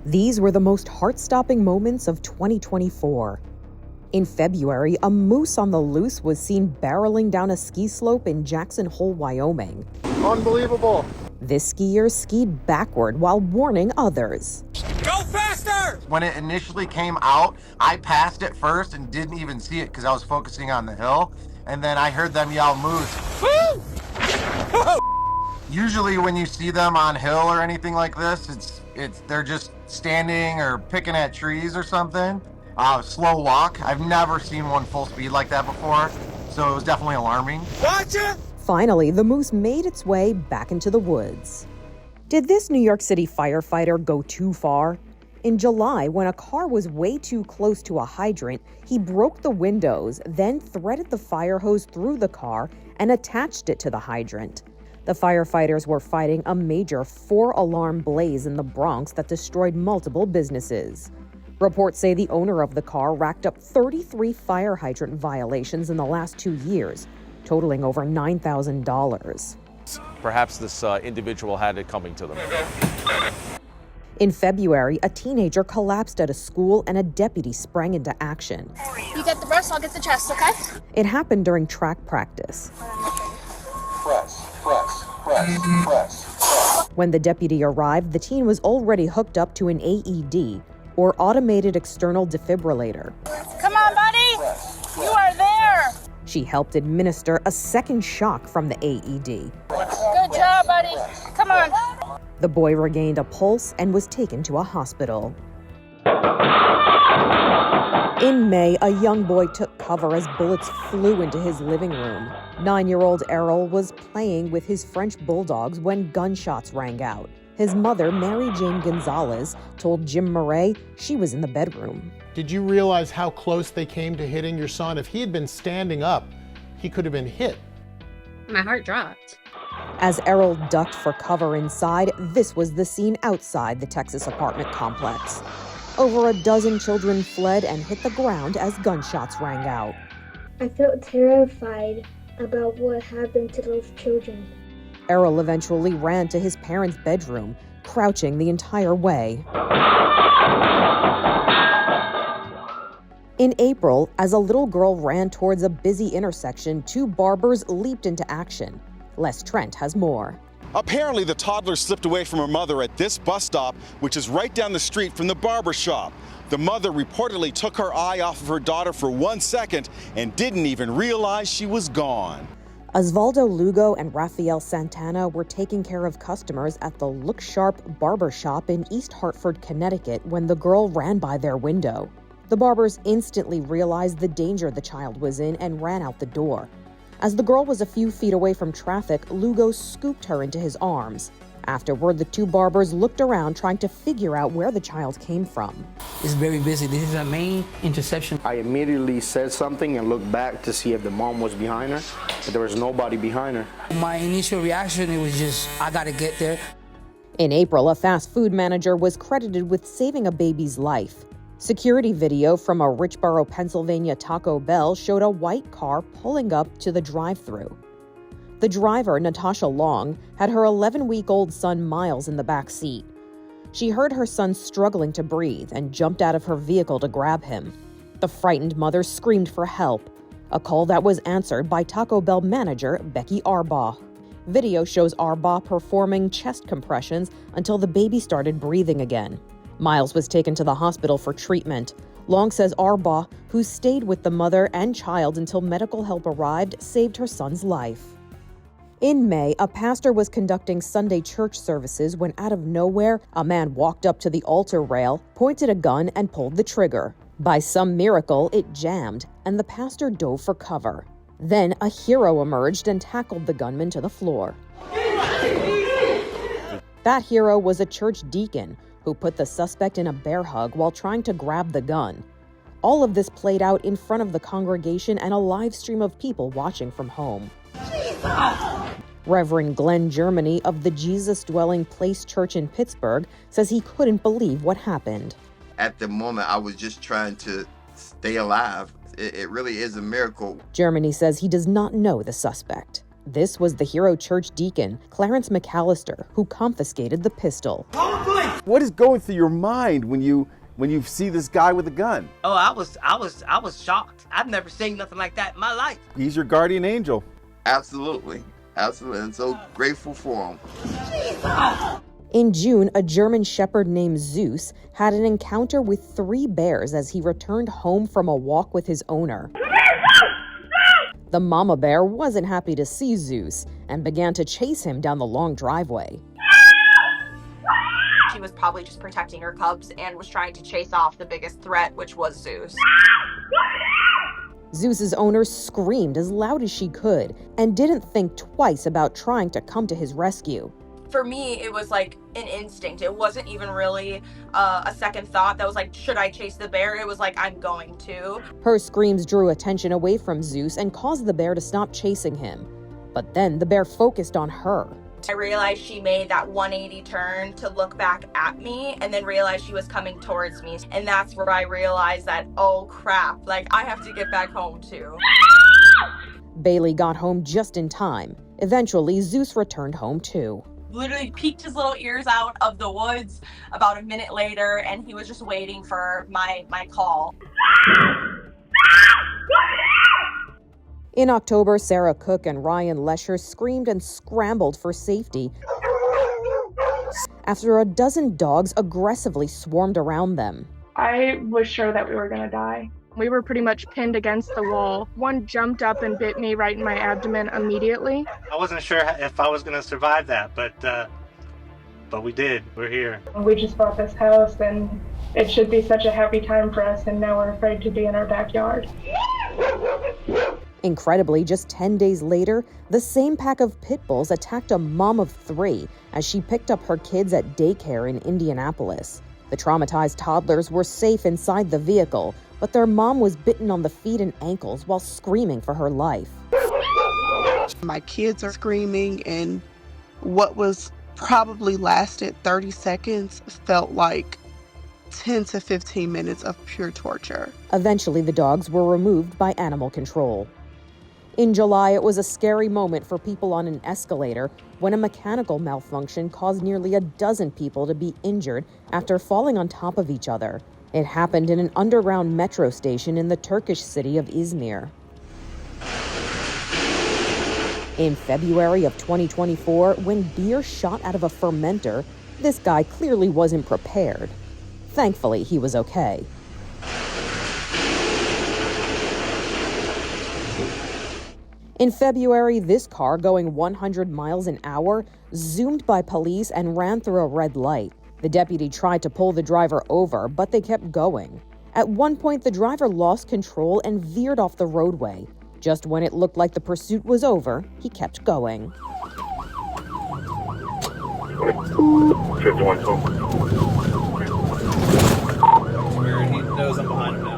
These were the most heart-stopping moments of 2024. In February, a moose on the loose was seen barreling down a ski slope in Jackson Hole, Wyoming. Unbelievable. This skier skied backward while warning others. Go faster! When it initially came out, I passed it first and didn't even see it because I was focusing on the hill. And then I heard them yell moose. Woo! Usually when you see them on hill or anything like this, they're just standing or picking at trees or something. Slow walk. I've never seen one full speed like that before, so it was definitely alarming. Gotcha! Finally, the moose made its way back into the woods. Did this New York City firefighter go too far? In July, when a car was way too close to a hydrant, he broke the windows, then threaded the fire hose through the car and attached it to the hydrant. The firefighters were fighting a major 4-alarm blaze in the Bronx that destroyed multiple businesses. Reports say the owner of the car racked up 33 fire hydrant violations in the last 2 years, totaling over $9,000. Perhaps this individual had it coming to them. In February, a teenager collapsed at a school and a deputy sprang into action. You get the breast, I'll get the chest, okay? It happened during track practice. Press. When the deputy arrived, the teen was already hooked up to an AED, or automated external defibrillator. Come on, buddy! You are there! She helped administer a second shock from the AED. Good job, buddy. Come on. The boy regained a pulse and was taken to a hospital. In May, a young boy took cover as bullets flew into his living room. 9-year-old Errol was playing with his French bulldogs when gunshots rang out. His mother, Mary Jane Gonzalez, told Jim Murray she was in the bedroom. Did you realize how close they came to hitting your son? If he had been standing up, he could have been hit. My heart dropped. As Errol ducked for cover inside, this was the scene outside the Texas apartment complex. Over a dozen children fled and hit the ground as gunshots rang out. I felt terrified about what happened to those children. Errol eventually ran to his parents' bedroom, crouching the entire way. In April, as a little girl ran towards a busy intersection, 2 barbers leaped into action. Les Trent has more. Apparently, the toddler slipped away from her mother at this bus stop, which is right down the street from the barber shop. The mother reportedly took her eye off of her daughter for 1 second and didn't even realize she was gone. Osvaldo Lugo and Rafael Santana were taking care of customers at the Look Sharp barber shop in East Hartford, Connecticut, when the girl ran by their window. The barbers instantly realized the danger the child was in and ran out the door. As the girl was a few feet away from traffic, Lugo scooped her into his arms. Afterward, the 2 barbers looked around trying to figure out where the child came from. It's very busy. This is a main intersection. I immediately said something and looked back to see if the mom was behind her, but there was nobody behind her. My initial reaction, it was just, I gotta get there. In April, a fast food manager was credited with saving a baby's life. Security video from a Richboro, Pennsylvania Taco Bell showed a white car pulling up to the drive-thru. The driver, Natasha Long, had her 11-week-old son Miles in the back seat. She heard her son struggling to breathe and jumped out of her vehicle to grab him. The frightened mother screamed for help, a call that was answered by Taco Bell manager Becky Arbaugh. Video shows Arbaugh performing chest compressions until the baby started breathing again. Miles was taken to the hospital for treatment. Long says Arbaugh, who stayed with the mother and child until medical help arrived, saved her son's life. In May, a pastor was conducting Sunday church services when out of nowhere, a man walked up to the altar rail, pointed a gun, and pulled the trigger. By some miracle, it jammed, and the pastor dove for cover. Then a hero emerged and tackled the gunman to the floor. That hero was a church deacon who put the suspect in a bear hug while trying to grab the gun. All of this played out in front of the congregation and a live stream of people watching from home. Reverend Glenn Germany of the Jesus Dwelling Place Church in Pittsburgh says he couldn't believe what happened. At the moment, I was just trying to stay alive. It really is a miracle. Germany says he does not know the suspect. This was the hero church deacon, Clarence McAllister, who confiscated the pistol. Call the police! What is going through your mind when you see this guy with a gun? Oh, I was shocked. I've never seen nothing like that in my life. He's your guardian angel. Absolutely. Absolutely. I'm so grateful for him. In June, a German shepherd named Zeus had an encounter with 3 bears as he returned home from a walk with his owner. The mama bear wasn't happy to see Zeus and began to chase him down the long driveway. She was probably just protecting her cubs and was trying to chase off the biggest threat, which was Zeus. Zeus's owner screamed as loud as she could and didn't think twice about trying to come to his rescue. For me, it was like an instinct. It wasn't even really a second thought that was like, should I chase the bear? It was like, I'm going to. Her screams drew attention away from Zeus and caused the bear to stop chasing him. But then the bear focused on her. I realized she made that 180 turn to look back at me and then realized she was coming towards me. And that's where I realized that, oh crap, like I have to get back home too. Bailey got home just in time. Eventually, Zeus returned home too. Literally peeked his little ears out of the woods about a minute later, and he was just waiting for my call. In October, Sarah Cook and Ryan Lesher screamed and scrambled for safety after a dozen dogs aggressively swarmed around them. I was sure that we were going to die. We were pretty much pinned against the wall. One jumped up and bit me right in my abdomen immediately. I wasn't sure if I was going to survive that, but we did. We're here. We just bought this house, and it should be such a happy time for us, and now we're afraid to be in our backyard. Incredibly, just 10 days later, the same pack of Pitbulls attacked a mom of 3 as she picked up her kids at daycare in Indianapolis. The traumatized toddlers were safe inside the vehicle, but their mom was bitten on the feet and ankles while screaming for her life. My kids are screaming, and what was probably lasted 30 seconds felt like 10 to 15 minutes of pure torture. Eventually, the dogs were removed by animal control. In July, it was a scary moment for people on an escalator when a mechanical malfunction caused nearly a dozen people to be injured after falling on top of each other. It happened in an underground metro station in the Turkish city of Izmir. In February of 2024, when beer shot out of a fermenter, this guy clearly wasn't prepared. Thankfully, he was okay. In February, this car, going 100 miles an hour, zoomed by police and ran through a red light. The deputy tried to pull the driver over, but they kept going. At one point, the driver lost control and veered off the roadway. Just when it looked like the pursuit was over, he kept going.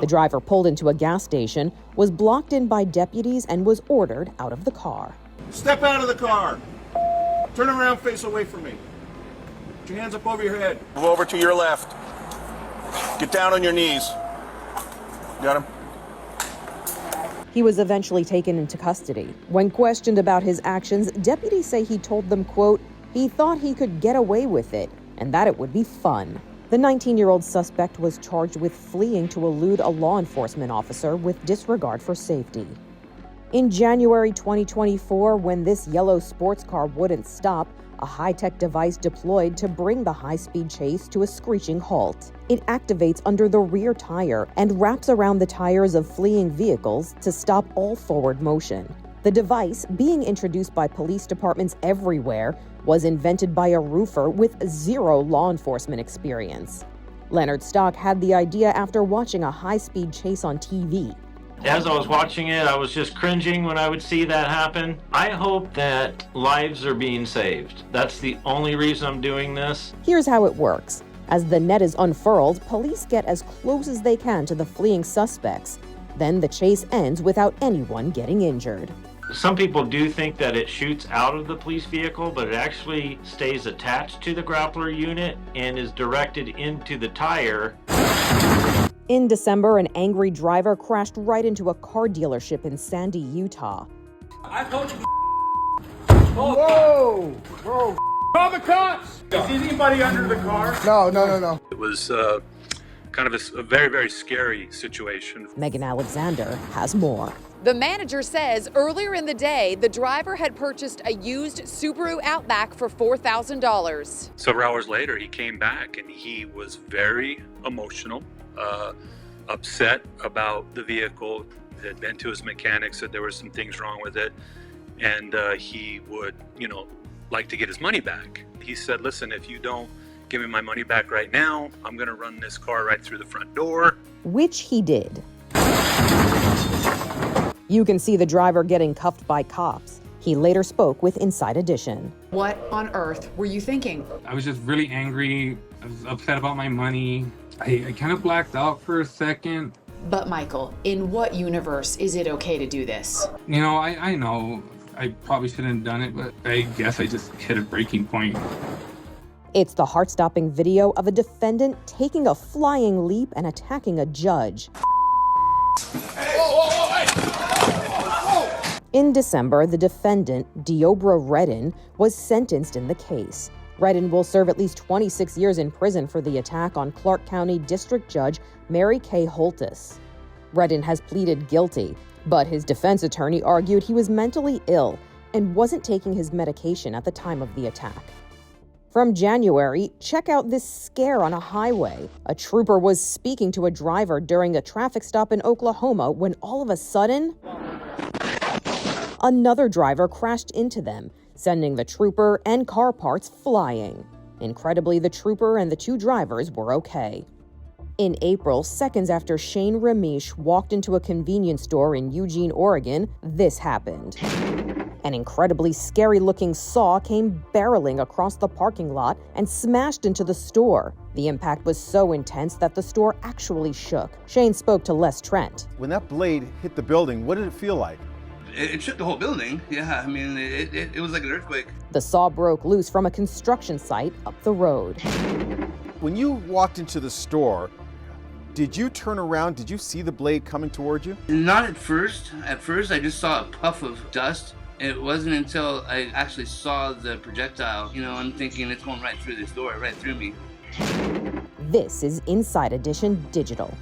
The driver pulled into a gas station, was blocked in by deputies, and was ordered out of the car. Step out of the car. Turn around, face away from me. Put your hands up over your head. Move over to your left. Get down on your knees. Got him? He was eventually taken into custody. When questioned about his actions, deputies say he told them, quote, he thought he could get away with it and that it would be fun. The 19-year-old suspect was charged with fleeing to elude a law enforcement officer with disregard for safety. In January 2024, when this yellow sports car wouldn't stop, a high-tech device deployed to bring the high-speed chase to a screeching halt. It activates under the rear tire and wraps around the tires of fleeing vehicles to stop all forward motion. The device, being introduced by police departments everywhere, was invented by a roofer with zero law enforcement experience. Leonard Stock had the idea after watching a high-speed chase on TV. As I was watching it, I was just cringing when I would see that happen. I hope that lives are being saved. That's the only reason I'm doing this. Here's how it works. As the net is unfurled, police get as close as they can to the fleeing suspects. Then the chase ends without anyone getting injured. Some people do think that it shoots out of the police vehicle, but it actually stays attached to the grappler unit and is directed into the tire. In December, an angry driver crashed right into a car dealership in Sandy, Utah. I told you. Whoa! Bro, Call the cops! Is anybody under the car? No. It was kind of a very, very scary situation. Megan Alexander has more. The manager says earlier in the day, the driver had purchased a used Subaru Outback for $4,000. Several hours later, he came back and he was very emotional, upset about the vehicle. Had been to his mechanic, said there were some things wrong with it, and he would, like to get his money back. He said, listen, if you don't give me my money back right now, I'm gonna run this car right through the front door. Which he did. You can see the driver getting cuffed by cops. He later spoke with Inside Edition. What on earth were you thinking? I was just really angry. I was upset about my money. I kind of blacked out for a second. But Michael, in what universe is it okay to do this? I know I probably shouldn't have done it, but I guess I just hit a breaking point. It's the heart-stopping video of a defendant taking a flying leap and attacking a judge. In December, the defendant, Deobra Redden, was sentenced in the case. Redden will serve at least 26 years in prison for the attack on Clark County District Judge Mary Kay Holtis. Redden has pleaded guilty, but his defense attorney argued he was mentally ill and wasn't taking his medication at the time of the attack. From January, check out this scare on a highway. A trooper was speaking to a driver during a traffic stop in Oklahoma when all of a sudden, another driver crashed into them, sending the trooper and car parts flying. Incredibly, the trooper and the two drivers were okay. In April, seconds after Shane Ramesh walked into a convenience store in Eugene, Oregon, this happened. An incredibly scary-looking saw came barreling across the parking lot and smashed into the store. The impact was so intense that the store actually shook. Shane spoke to Les Trent. When that blade hit the building, what did it feel like? It shook the whole building. Yeah, I mean, it was like an earthquake. The saw broke loose from a construction site up the road. When you walked into the store, did you turn around? Did you see the blade coming toward you? Not at first. At first, I just saw a puff of dust. It wasn't until I actually saw the projectile, I'm thinking it's going right through this door, right through me. This is Inside Edition Digital.